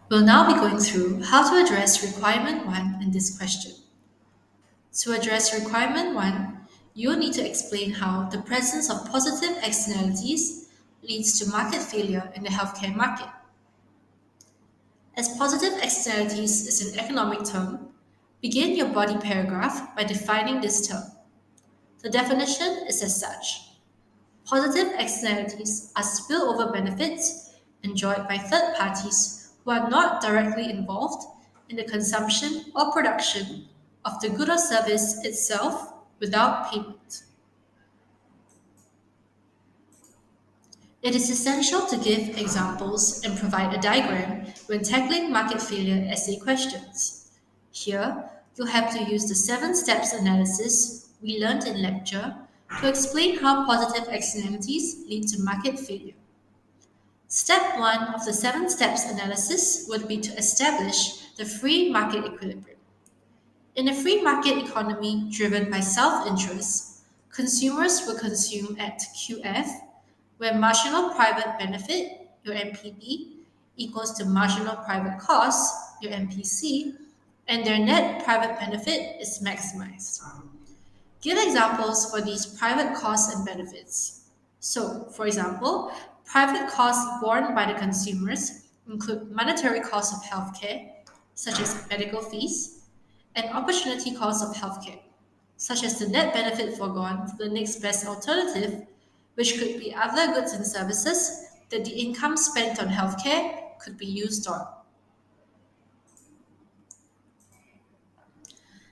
We'll now be going through how to address requirement 1 in this question. To address requirement 1, you will need to explain how the presence of positive externalities leads to market failure in the healthcare market. As positive externalities is an economic term, begin your body paragraph by defining this term. The definition is as such. Positive externalities are spillover benefits enjoyed by third parties who are not directly involved in the consumption or production of the good or service itself without payment. It is essential to give examples and provide a diagram when tackling market failure essay questions. Here, you'll have to use the 7 steps analysis we learned in lecture to explain how positive externalities lead to market failure. Step 1 of the 7 steps analysis would be to establish the free market equilibrium. In a free market economy driven by self interest, consumers will consume at QF, where marginal private benefit, your MPB, equals to marginal private cost, your MPC, and their net private benefit is maximized. Give examples for these private costs and benefits. So, for example, private costs borne by the consumers include monetary costs of healthcare, such as medical fees, and opportunity costs of healthcare, such as the net benefit foregone for the next best alternative, which could be other goods and services that the income spent on healthcare could be used on.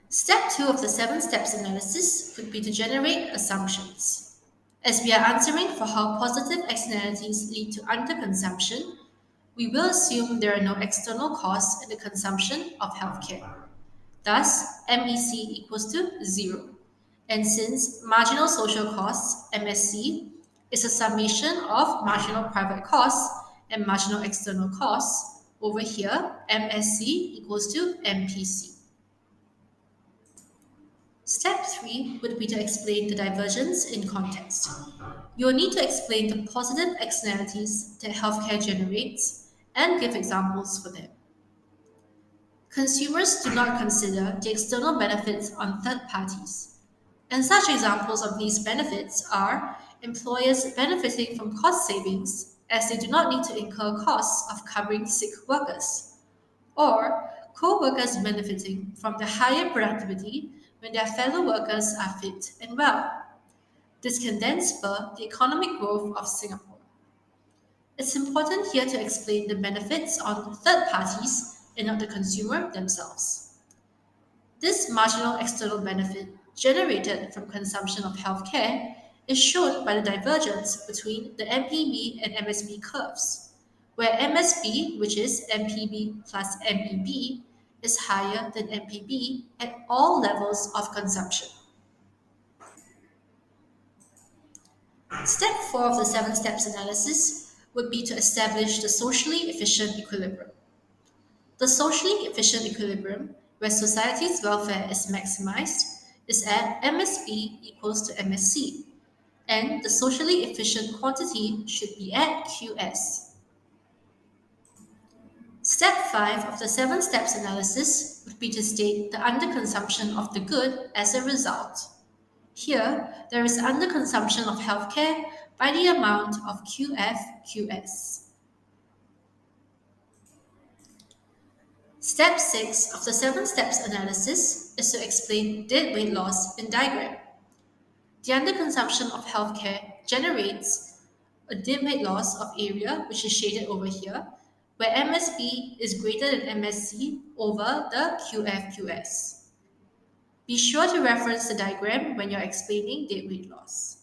Step 2 of the 7 steps analysis would be to generate assumptions. As we are answering for how positive externalities lead to underconsumption, we will assume there are no external costs in the consumption of healthcare. Thus, MEC equals to 0. And since marginal social costs, MSC, is a summation of marginal private costs and marginal external costs, over here, MSC equals to MPC. Step 3 would be to explain the divergence in context. You will need to explain the positive externalities that healthcare generates and give examples for them. Consumers do not consider the external benefits on third parties. And such examples of these benefits are employers benefiting from cost savings as they do not need to incur costs of covering sick workers, or co-workers benefiting from the higher productivity when their fellow workers are fit and well. This can then spur the economic growth of Singapore. It's important here to explain the benefits on third parties and not the consumer themselves. This marginal external benefit generated from consumption of healthcare is shown by the divergence between the MPB and MSB curves, where MSB, which is MPB plus MEB, is higher than MPB at all levels of consumption. Step 4 of the 7 steps analysis would be to establish the socially efficient equilibrium. The socially efficient equilibrium, where society's welfare is maximized, is at MSB equals to MSC, and the socially efficient quantity should be at QS. Step 5 of the 7 steps analysis would be to state the underconsumption of the good as a result. Here, there is underconsumption of healthcare by the amount of QF/QS. Step 6 of the 7 steps analysis is to explain dead weight loss in diagram. The underconsumption of healthcare generates a dead weight loss of area, which is shaded over here, where MSB is greater than MSC over the QF/QS. Be sure to reference the diagram when you're explaining dead weight loss.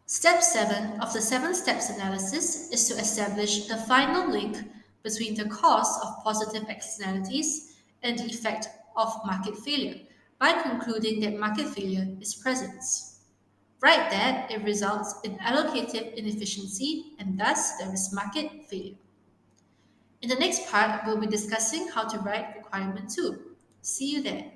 Step 7 of the 7 steps analysis is to establish the final link between the cause of positive externalities and the effect of market failure by concluding that market failure is present. Write that it results in allocative inefficiency and thus there is market failure. In the next part, we'll be discussing how to write requirement 2. See you there.